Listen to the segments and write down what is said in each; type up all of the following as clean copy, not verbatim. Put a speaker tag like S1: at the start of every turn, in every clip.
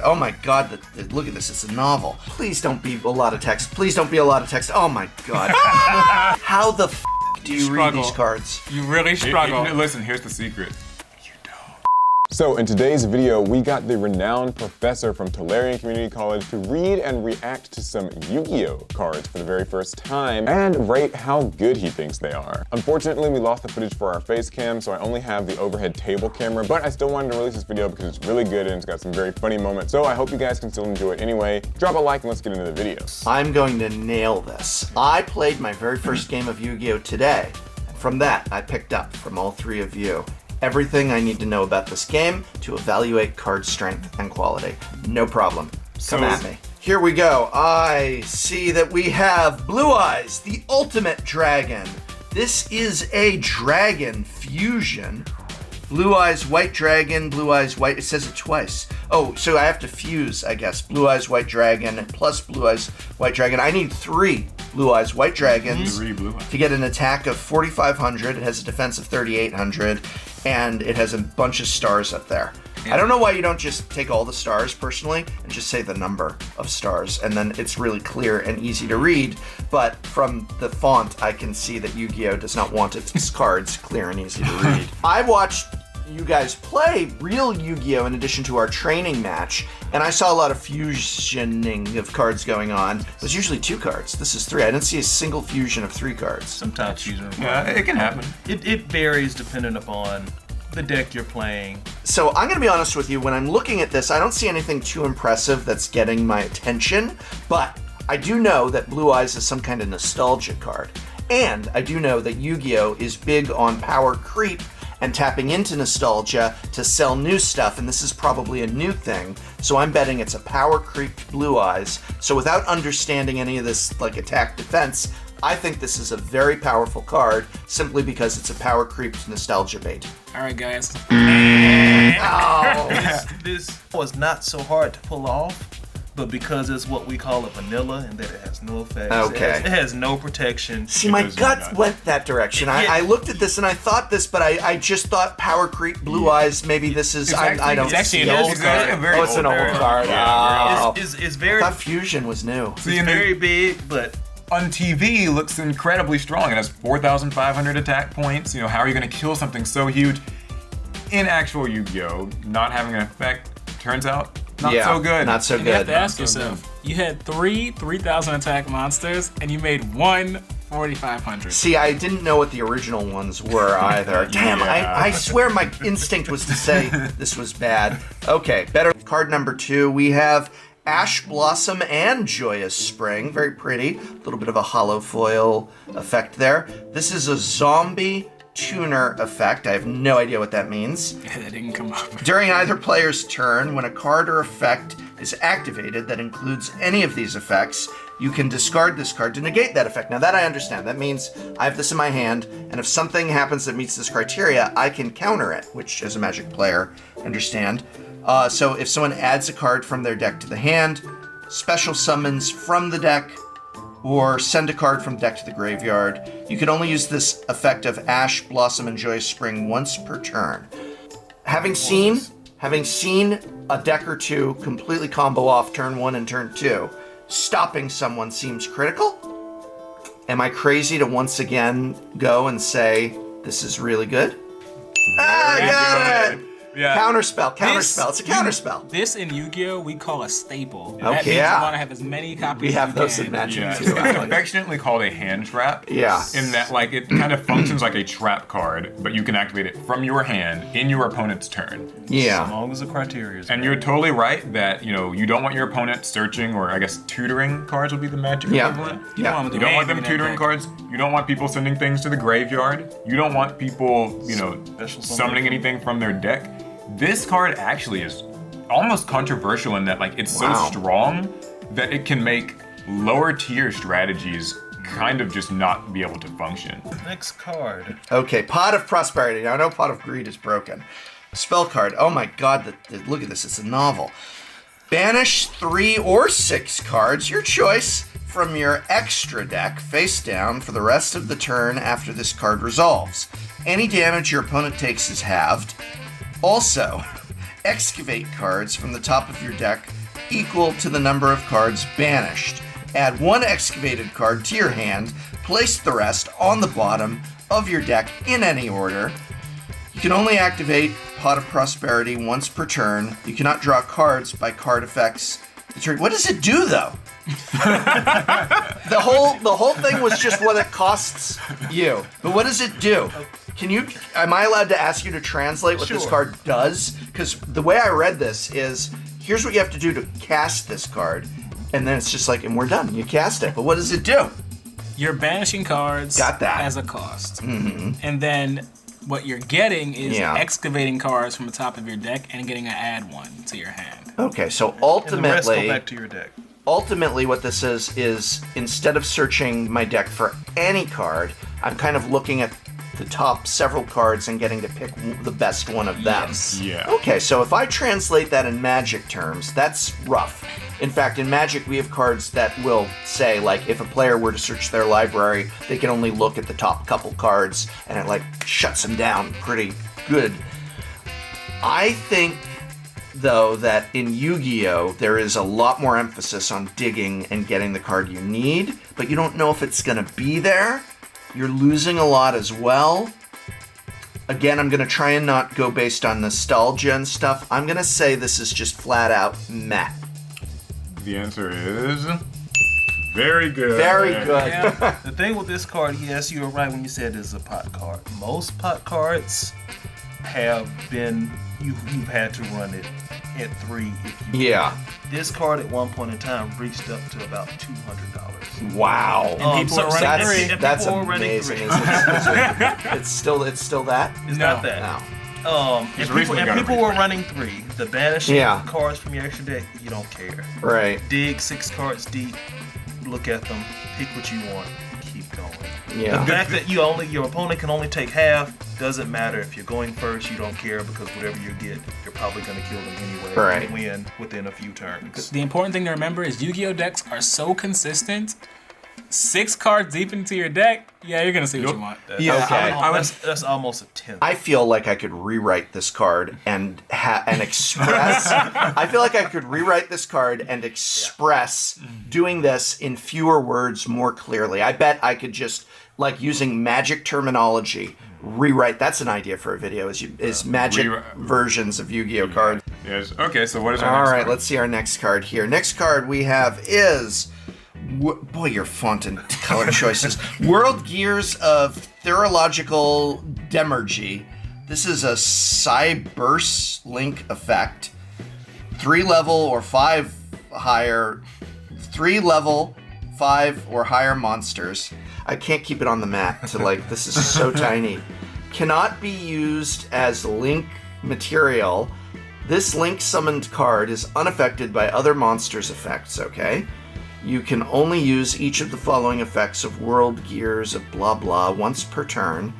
S1: Oh my god, look at this, it's a novel. Please don't be a lot of text. Please don't be a lot of text. Oh my god. How the f do you read these cards?
S2: You really struggle.
S3: Listen, here's the secret.
S4: So in today's video, we got the renowned professor from Tolarian Community College to read and react to some Yu-Gi-Oh cards for the very first time and rate how good he thinks they are. Unfortunately, we lost the footage for our face cam, so I only have the overhead table camera, but I still wanted to release this video because it's really good and it's got some very funny moments, so I hope you guys can still enjoy it anyway. Drop a like and let's get into the video.
S1: I'm going to nail this. I played my very first game of Yu-Gi-Oh today, and from that, I picked up from all three of you everything I need to know about this game to evaluate card strength and quality. No problem. Come at me. Here we go. I see that we have Blue Eyes, the ultimate dragon. This is a dragon fusion. Blue Eyes, White Dragon, Blue Eyes, White. It says it twice. Oh, so I have to fuse, I guess. Blue Eyes, White Dragon plus Blue Eyes, White Dragon. I need 3 Blue Eyes, White Dragons to get an attack of 4,500. It has a defense of 3,800, and it has a bunch of stars up there. Yeah. I don't know why you don't just take all the stars personally and just say the number of stars, and then it's really clear and easy to read. But from the font, I can see that Yu-Gi-Oh does not want its cards clear and easy to read. I watched you guys play real Yu-Gi-Oh in addition to our training match, and I saw a lot of fusioning of cards going on. It was usually 2 cards. This is 3. I didn't see a single fusion of 3 cards.
S5: Sometimes fusion.
S3: Yeah, it can happen.
S5: It varies depending upon the deck you're playing.
S1: So I'm going to be honest with you, when I'm looking at this, I don't see anything too impressive that's getting my attention, but I do know that Blue Eyes is some kind of nostalgia card. And I do know that Yu-Gi-Oh is big on power creep and tapping into nostalgia to sell new stuff, and this is probably a new thing, so I'm betting it's a power creeped Blue Eyes. So without understanding any of this, like attack defense, I think this is a very powerful card simply because it's a power creeped nostalgia bait.
S2: All right, guys.
S5: This was not so hard to pull off, but because it's what we call a vanilla and that it has no effects,
S1: okay.
S5: It has no protection.
S1: See, my gut went that direction. I looked at this and I thought this, but I just thought power creep Blue Eyes, maybe this is, I don't
S2: It's actually
S1: see
S2: an
S1: it.
S2: old card.
S1: It's an old card.
S5: It's very,
S1: I thought fusion was new.
S5: it's very big, but
S3: On TV, looks incredibly strong. It has 4,500 attack points. You know, how are you going to kill something so huge? In actual Yu-Gi-Oh, not having an effect turns out not so good.
S1: Not so
S2: And
S1: good.
S2: you have to ask yourself, you had 3,000 attack monsters, and you made 4,500.
S1: See, I didn't know what the original ones were either. Damn, I swear my instinct was to say this was bad. Okay, better. Card number 2, we have Ash Blossom and Joyous Spring. Very pretty. A little bit of a hollow foil effect there. This is a zombie tuner effect. I have no idea what that means.
S2: Yeah, that didn't come up.
S1: During either player's turn, when a card or effect is activated that includes any of these effects, you can discard this card to negate that effect. Now that I understand. That means I have this in my hand, and if something happens that meets this criteria, I can counter it, which as a Magic player, understand. So if someone adds a card from their deck to the hand, special summons from the deck, or send a card from deck to the graveyard, you can only use this effect of Ash, Blossom, and Joyous Spring once per turn. Having seen a deck or two completely combo off turn 1 and turn 2, stopping someone seems critical. Am I crazy to once again go and say, this is really good? I got it!
S3: Yeah.
S1: Counterspell. It's a counterspell.
S2: This in Yu-Gi-Oh we call a staple.
S1: Okay,
S2: That means
S1: yeah.
S2: you want to have as many copies
S1: We
S2: as
S1: have
S2: you
S1: those
S2: can.
S1: in Magic
S3: Yeah,
S1: too.
S3: it's affectionately called a hand trap.
S1: Yeah.
S3: In that, like, it kind of functions like a trap card, but you can activate it from your hand in your opponent's turn.
S5: as
S1: Yeah.
S5: long as the criteria is
S3: And you're totally right that, you know, you don't want your opponent searching, or I guess tutoring cards would be the Magic
S1: Yeah.
S3: equivalent.
S1: Yeah.
S3: You don't want them tutoring cards. You don't want people sending things to the graveyard. You don't want people, you know, summoning anything from their deck. This card actually is almost controversial in that, like, it's so strong that it can make lower tier strategies kind of just not be able to function.
S5: Next card.
S1: Okay, Pot of Prosperity. Now I know Pot of Greed is broken. Spell card. Oh my god, look at this. It's a novel. Banish 3 or 6 cards, your choice, from your extra deck face down for the rest of the turn after this card resolves. Any damage your opponent takes is halved. Also, excavate cards from the top of your deck equal to the number of cards banished. Add 1 excavated card to your hand, place the rest on the bottom of your deck in any order. You can only activate Pot of Prosperity once per turn. You cannot draw cards by card effects. What does it do, though? The whole thing was just what it costs you. But what does it do? Am I allowed to ask you to translate what this card does? Because the way I read this is, here's what you have to do to cast this card. And then it's just like, and we're done. You cast it. But what does it do?
S2: You're banishing cards
S1: Got that.
S2: as a cost. Mm-hmm. And then what you're getting is excavating cards from the top of your deck and getting to add 1 to your hand.
S1: Okay, so ultimately,
S5: and the rest go back to your deck.
S1: Ultimately, what this is instead of searching my deck for any card, I'm kind of looking at the top several cards and getting to pick the best one of them.
S2: Yes.
S3: Yeah.
S1: Okay, so if I translate that in Magic terms, that's rough. In fact, in Magic, we have cards that will say, like, if a player were to search their library, they can only look at the top couple cards, and it, like, shuts them down pretty good. I think, though, that in Yu-Gi-Oh! There is a lot more emphasis on digging and getting the card you need, but you don't know if it's going to be there. You're losing a lot as well. Again, I'm going to try and not go based on nostalgia and stuff. I'm going to say this is just flat out meh.
S3: The answer is very good.
S1: Very good.
S5: Yeah. The thing with this card, yes, you were right when you said it's a pot card. Most pot cards have been, you've had to run it at 3 if you
S1: Yeah.
S5: This card at one point in time reached up to about $200.
S1: Wow.
S2: And people are running 3.
S5: and
S1: That's
S5: people are running
S1: amazing.
S5: 3.
S1: It's still that?
S5: It's
S2: No.
S5: not that.
S1: No.
S3: He's
S5: And
S3: recently got a
S5: people were
S3: refund.
S5: running 3. The banishing
S1: Yeah.
S5: cards from your extra deck, you don't care.
S1: Right.
S5: Dig 6 cards deep, look at them, pick what you want, keep going.
S1: Yeah.
S5: The fact that your opponent can only take half doesn't matter. If you're going first, you don't care because whatever you get, you're probably going to kill them anyway
S1: Right.
S5: and win within a few turns.
S2: The important thing to remember is Yu-Gi-Oh! Decks are so consistent. 6 cards deep into your deck, yeah, you're going to see what you want.
S1: Yeah. Okay.
S5: That's almost a 10th.
S1: I feel like I could rewrite this card and express. I feel like I could rewrite this card and express doing this in fewer words more clearly. I bet I could just, like, using Magic terminology, rewrite. That's an idea for a video. Is Magic versions of Yu-Gi-Oh cards.
S3: Yes. Okay, so what is our
S1: All
S3: next
S1: right,
S3: card?
S1: let's see our next card here. Next card we have is. Boy, your font and color choices. World Gears of Thurological Demergy. This is a Cyburst Link effect. 3 level or 5 higher. 3 level, 5 or higher monsters. I can't keep it on the mat to, like, this is so tiny. Cannot be used as link material. This link summoned card is unaffected by other monsters' effects, okay? You can only use each of the following effects of World Gears of blah blah once per turn.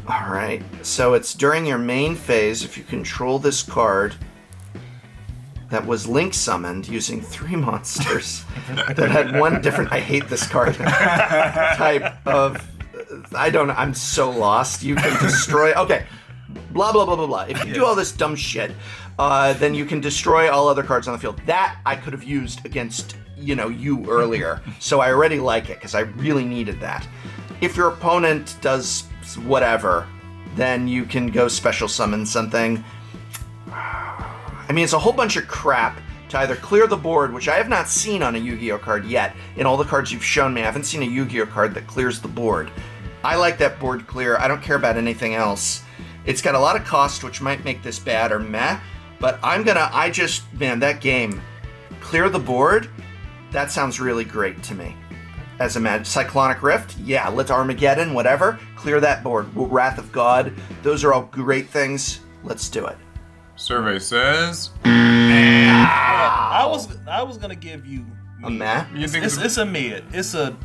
S1: Alright, so it's during your main phase if you control this card that was link summoned using 3 monsters that had 1 different, I hate this card, type of, I don't know, I'm so lost. You can destroy, okay, blah blah blah blah blah. If you do all this dumb shit, then you can destroy all other cards on the field. That I could have used against you earlier, so I already like it because I really needed that. If your opponent does whatever, then you can go special summon something. I mean, it's a whole bunch of crap to either clear the board, which I have not seen on a Yu-Gi-Oh card yet. In all the cards you've shown me, I haven't seen a Yu-Gi-Oh card that clears the board. I like that board clear. I don't care about anything else. It's got a lot of cost, which might make this bad or meh, but man, that game, clear the board, that sounds really great to me. As a Cyclonic Rift, yeah, let's Armageddon, whatever, clear that board. Wrath of God, those are all great things. Let's do it.
S3: Survey says
S5: I was gonna give you
S1: A meh?
S3: you think
S5: It's a mid. It's a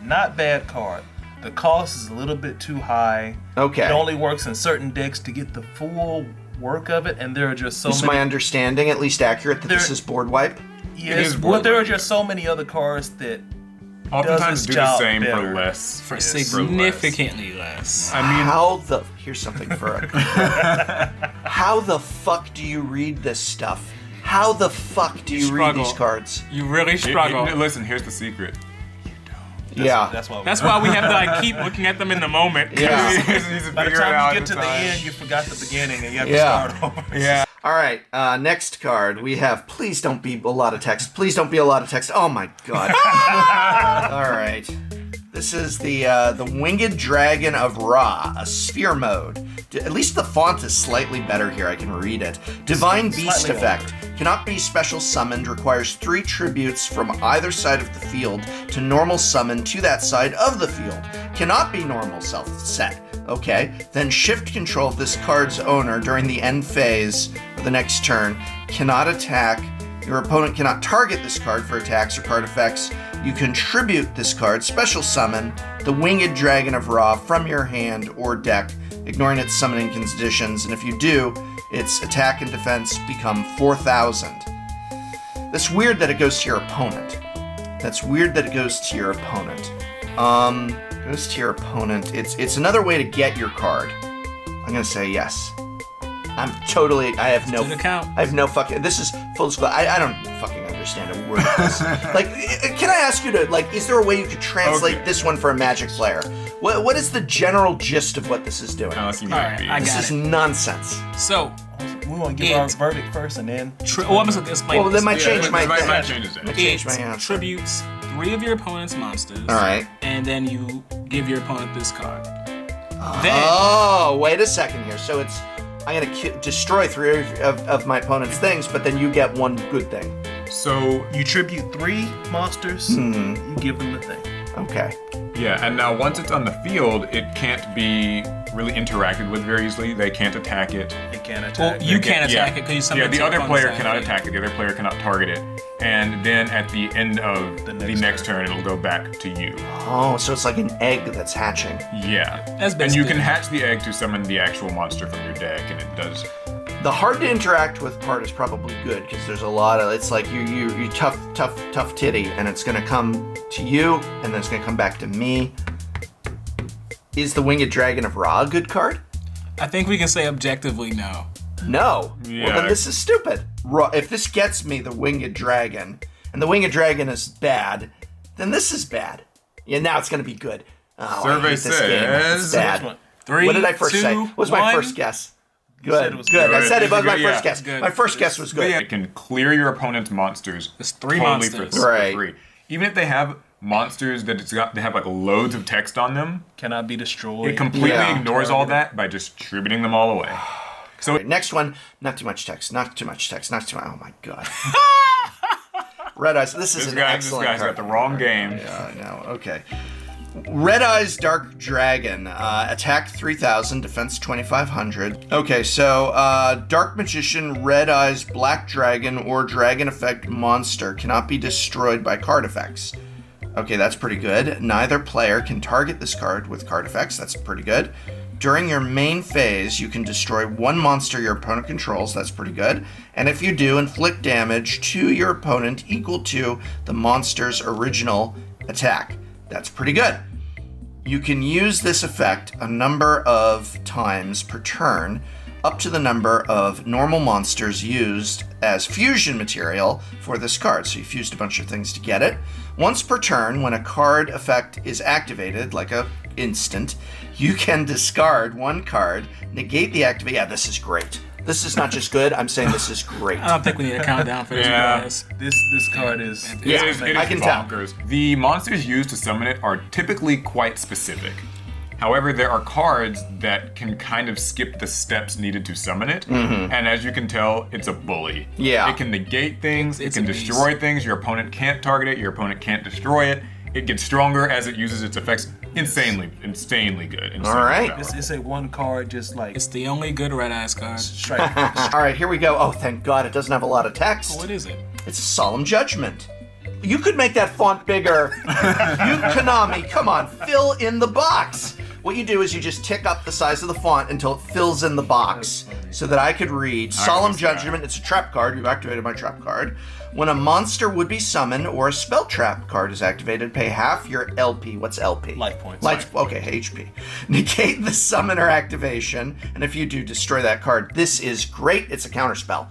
S5: not bad card. The cost is a little bit too high.
S1: Okay.
S5: It only works in certain decks to get the full work of it, and there are just so
S1: Is
S5: many.
S1: my understanding at least accurate that this is board wipe?
S5: Yes,
S3: is
S5: but
S3: board
S5: there are
S3: wipe,
S5: just so many other cards that
S3: oftentimes
S5: his
S3: do the
S5: job
S3: same
S5: better.
S3: for less.
S2: For
S3: Yes,
S2: significantly less.
S3: I mean,
S1: Here's something for it. How the fuck do you read this stuff? How the fuck do you read these cards?
S2: You really struggle.
S3: Listen, here's the secret.
S5: That's
S2: why we have to like keep looking at them in the moment.
S1: Yeah.
S5: By the time you get to the end, you forgot the beginning and you have to start over.
S3: Yeah.
S1: All right, next card we have. Please don't be a lot of text. Please don't be a lot of text. Oh my god. All right. This is the Winged Dragon of Ra, a sphere mode. At least the font is slightly better here. I can read it. Divine Beast effect. Cannot be special summoned. Requires 3 tributes from either side of the field to normal summon to that side of the field. Cannot be normal self-set. Okay. Then shift control of this card's owner during the end phase of the next turn. Cannot attack. Your opponent cannot target this card for attacks or card effects. You contribute this card, special summon, the Winged Dragon of Ra from your hand or deck, ignoring its summoning conditions, and if you do, its attack and defense become 4,000. That's weird that it goes to your opponent. Goes to your opponent. It's another way to get your card. I'm gonna say yes. I have no fucking. This is full disclosure. I don't fucking understand a word of this. Like, can I ask you to, like, is there a way you could translate this one for a Magic player? What is the general gist of what this is doing?
S2: I got
S1: This is nonsense.
S2: So,
S5: we want to give our verdict first and then.
S2: I'm going to explain.
S1: Well, that might change my thing.
S3: Might change it.
S2: It tributes 3 of your opponent's monsters.
S1: All right.
S2: And then you give your opponent this card.
S1: Oh, wait a second here. So it's. I'm going to destroy 3 of my opponent's things, but then you get 1 good thing.
S3: So
S5: you tribute 3 monsters, you give them the thing.
S1: Okay.
S3: Yeah, and now once it's on the field, it can't be really interacted with very easily. They can't attack it.
S5: It can't attack.
S2: Well, you can't attack it because you summon
S3: the other player cannot attack it. The other player cannot target it. And then at the end of the next turn, it'll go back to you.
S1: Oh, so it's like an egg that's hatching.
S3: Yeah.
S2: That's
S3: and you can hatch the egg to summon the actual monster from your deck, and it does.
S1: The hard to interact with part is probably good because there's a lot of. It's like you tough titty, and it's gonna come to you, and then it's gonna come back to me. Is the Winged Dragon of Ra a good card?
S2: I think we can say objectively no.
S1: No.
S3: Yeah.
S1: Well, then this is stupid. If this gets me the Winged Dragon, and the Winged Dragon is bad, then this is bad. Yeah, now it's gonna be good. Oh,
S3: Survey
S1: I hate this game. It's
S3: says-
S1: bad.
S2: 3,
S1: What did I first
S2: 2,
S1: say? What was my
S2: 1?
S1: first guess?
S5: said
S1: Good.
S5: it was
S1: Good. I
S3: good.
S1: said it was my
S3: Yeah.
S1: first guess.
S2: Good.
S1: My first guess was good.
S3: It can clear your opponent's monsters.
S2: It's 3
S3: totally
S2: monsters.
S3: for
S1: Right.
S3: free. Even if they have monsters that they have like loads of text on them,
S5: Cannot be destroyed.
S3: it completely
S1: Yeah.
S3: ignores all that by just distributing them all away. So
S1: Right, next one, not too much text. Oh my god. Red Eyes. This is
S3: this
S1: an
S3: guy's
S1: excellent
S3: got
S1: card.
S3: the wrong game.
S1: Yeah, I know. Okay. Red Eyes Dark Dragon. Attack 3,000, defense 2,500. Okay, so Dark Magician, Red Eyes, Black Dragon, or Dragon Effect monster cannot be destroyed by card effects. Okay, that's pretty good. Neither player can target this card with card effects. That's pretty good. During your main phase, you can destroy 1 monster your opponent controls. That's pretty good. And if you do, inflict damage to your opponent equal to the monster's original attack. That's pretty good. You can use this effect a number of times per turn, up to the number of normal monsters used as fusion material for this card. So you fused a bunch of things to get it. Once per turn, when a card effect is activated, like a instant, you can discard 1 card, negate the activate. Yeah, this is great. This is not just good, I'm saying this is great.
S2: I don't think we need a countdown for this,
S3: Yeah.
S2: guys.
S5: This card is.
S1: Yeah,
S3: It is
S1: I can tell.
S3: bonkers. The monsters used to summon it are typically quite specific. However, there are cards that can kind of skip the steps needed to summon it, and as you can tell, it's a bully.
S1: Yeah.
S3: It can negate things,
S2: It's
S3: it can
S2: a beast.
S3: destroy things, your opponent can't target it, your opponent can't destroy it. It gets stronger as it uses its effects. Insanely good. Insanely
S1: All right.
S3: powerful.
S5: It's a 1 card, just like
S2: It's the only good Red Eyes card.
S5: strike.
S1: All right, here we go. Oh, thank God, it doesn't have a lot of text.
S2: What is it?
S1: It's a Solemn Judgment. You could make that font bigger. You, Konami, come on, fill in the box. What you do is you just tick up the size of the font until it fills in the box so that I could read Solemn
S3: this guy.
S1: Judgment. It's a trap card. You've activated my trap card. When a monster would be summoned or a spell trap card is activated, pay half your LP. What's LP?
S5: Life points.
S1: Okay, HP. Negate the summoner activation, and if you do, destroy that card. This is great. It's a counterspell.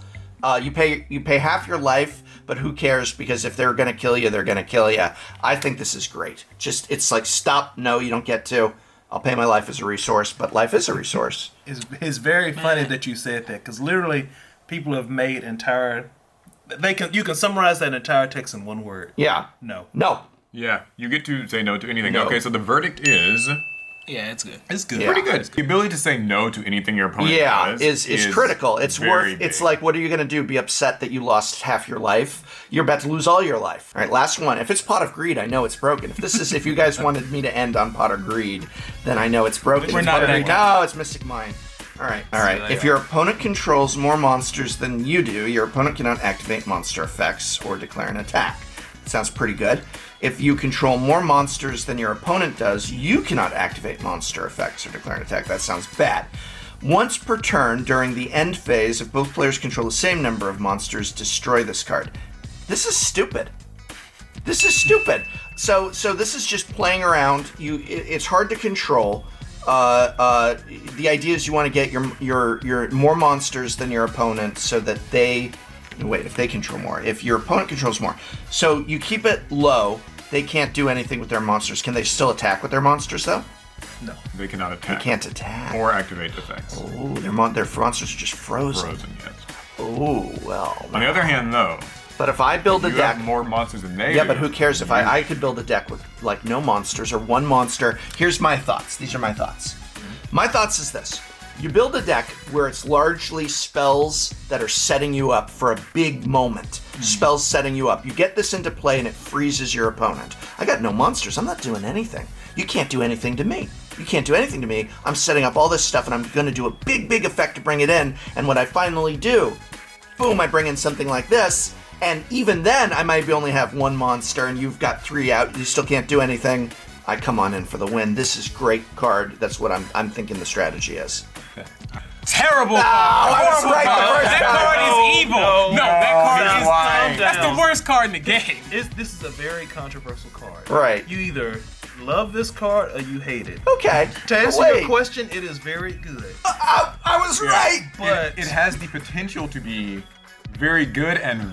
S1: You pay half your life, but who cares? Because if they're gonna kill you, they're gonna kill you. I think this is great. It's like, stop. No, you don't get to. I'll pay my life as a resource, but life is a resource.
S5: It's very funny that you said that, because literally, people have made entire. You can summarize that entire text in one word.
S1: Yeah.
S5: No.
S3: Yeah, you get to say no to anything.
S1: No.
S3: Okay, so the verdict is
S2: Yeah, it's good.
S5: It's good.
S1: Yeah.
S3: pretty good. The ability to say no to anything your opponent does
S1: is critical. It's
S3: very
S1: worth. It's
S3: big.
S1: like, what are you gonna do? Be upset that you lost half your life? You're about to lose all your life. All right, last one. If it's Pot of Greed, I know it's broken. If you guys wanted me to end on Pot of Greed, then I know it's broken.
S2: We're
S1: It's
S2: not
S1: Pot of
S2: that
S1: Greed.
S2: guy.
S1: No, it's Mystic Mine. All right. If your opponent controls more monsters than you do, your opponent cannot activate monster effects or declare an attack. Sounds pretty good. If you control more monsters than your opponent does, you cannot activate monster effects or declare an attack. That sounds bad. Once per turn during the end phase, if both players control the same number of monsters, destroy this card. This is stupid. So this is just playing around. It's hard to control. The idea is you want to get your more monsters than your opponent, so that if they control more, if your opponent controls more, so you keep it low. They can't do anything with their monsters. Can they still attack with their monsters though?
S5: No.
S3: They cannot attack.
S1: They can't attack
S3: Or activate effects.
S1: Oh, their monsters are just frozen.
S3: Yes.
S1: Oh well.
S3: On the other hand, though,
S1: But if I build a
S3: you
S1: deck,
S3: have more monsters than they
S1: yeah,
S3: do.
S1: but who cares if I could build a deck with like no monsters or one monster. Here's my thoughts. These are my thoughts. My thoughts is this. You build a deck where it's largely spells that are setting you up for a big moment. Spells setting you up. You get this into play and it freezes your opponent. I got no monsters. I'm not doing anything. You can't do anything to me. You can't do anything to me. I'm setting up all this stuff and I'm going to do a big effect to bring it in. And when I finally do, boom, I bring in something like this. And even then, I might only have one monster and you've got 3 out. You still can't do anything. I come on in for the win. This is great card. That's what I'm thinking the strategy is.
S2: Terrible card.
S1: I was right the first
S2: That
S1: time.
S2: card is evil. No, that card is
S3: lying.
S2: That's the worst card in the game.
S5: This is a very controversial card.
S1: Right.
S5: You either love this card or you hate it.
S1: Okay.
S5: To answer
S1: Wait.
S5: your question, it is very good.
S1: I was right.
S5: But
S3: It has the potential to be very good and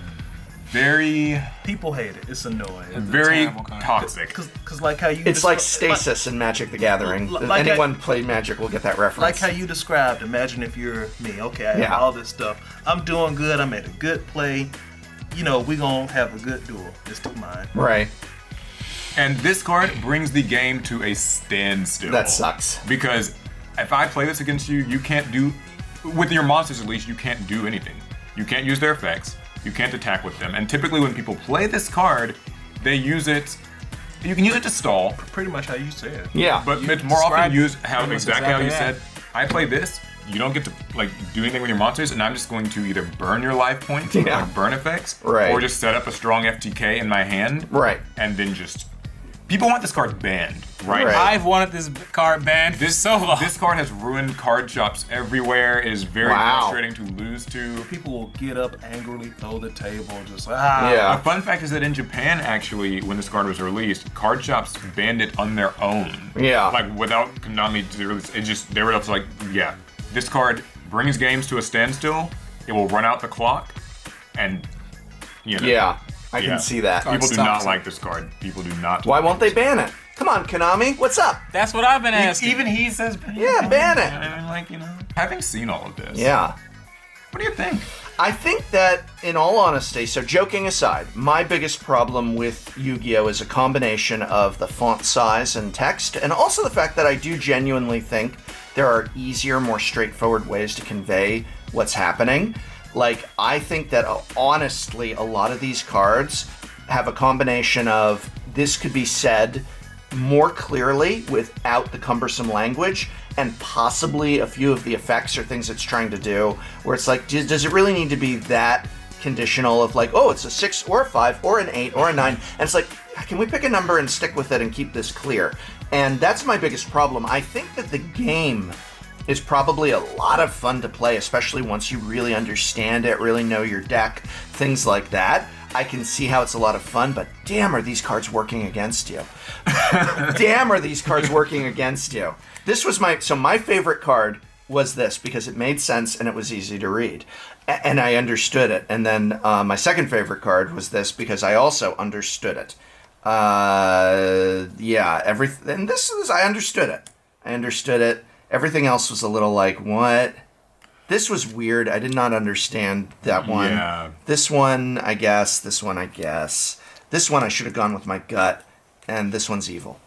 S3: very,
S5: people hate it. It's annoying.
S3: very
S2: terrible card.
S3: toxic.
S5: Cause like how you
S1: It's like stasis in Magic the Gathering.
S5: Like
S1: Anyone played Magic will get that reference.
S5: Like how you described, imagine if you're me. Okay, I have
S1: Yeah.
S5: all this stuff. I'm doing good. I'm at a good play. You know, we're going to have a good duel. Just took mine.
S1: Right.
S3: And this card brings the game to a standstill.
S1: That sucks.
S3: Because if I play this against you, you can't do, with your monsters at least, you can't do anything. You can't use their effects. You can't attack with them. And typically when people play this card, they use it, you can use it to stall,
S5: Pretty much how you said.
S1: Yeah.
S3: but it's more often
S2: described
S3: used
S2: pretty much
S3: exactly how you
S2: exactly
S3: said. I play this, you don't get to like do anything with your monsters, and I'm just going to either burn your life points,
S1: Yeah.
S3: like burn effects,
S1: Right.
S3: or just set up a strong FTK in my hand,
S1: Right.
S3: and then just people want this card banned, right?
S1: Right.
S2: I've wanted this card banned for so long.
S3: This card has ruined card shops everywhere. It is very
S1: Wow.
S3: frustrating to lose to.
S5: People will get up angrily, throw the table, just
S1: Yeah.
S3: A fun fact is that in Japan, actually, when this card was released, card shops banned it on their own.
S1: Yeah.
S3: Like without Konami to release it, just they were just like, yeah, this card brings games to a standstill. It will run out the clock, and you know.
S1: Yeah. I
S3: Yeah.
S1: can see that.
S3: People do
S2: Stop.
S3: not like this card. People do not.
S1: Why won't they ban it? Come on, Konami. What's up?
S2: That's what I've been asking.
S3: Even he says,
S1: Yeah, ban it.
S3: And like, you know, having seen all of this,
S1: Yeah.
S3: what do you think?
S1: I think that, in all honesty, so joking aside, my biggest problem with Yu-Gi-Oh! Is a combination of the font size and text, and also the fact that I do genuinely think there are easier, more straightforward ways to convey what's happening. Like, I think that, honestly, a lot of these cards have a combination of this could be said more clearly without the cumbersome language, and possibly a few of the effects or things it's trying to do, where it's like, does it really need to be that conditional of like, oh, it's a 6 or a 5 or an 8 or a 9, and it's like, can we pick a number and stick with it and keep this clear? And that's my biggest problem. I think that the game is probably a lot of fun to play, especially once you really understand it, really know your deck, things like that. I can see how it's a lot of fun, but damn, are these cards working against you? Damn, are these cards working against you? This was my favorite card was this because it made sense and it was easy to read. And I understood it. And then my second favorite card was this because I also understood it. Everything. And I understood it. I understood it. Everything else was a little like, what? This was weird. I did not understand that one.
S3: Yeah.
S1: This one, I guess. This one, I guess. This one, I should have gone with my gut. And this one's evil.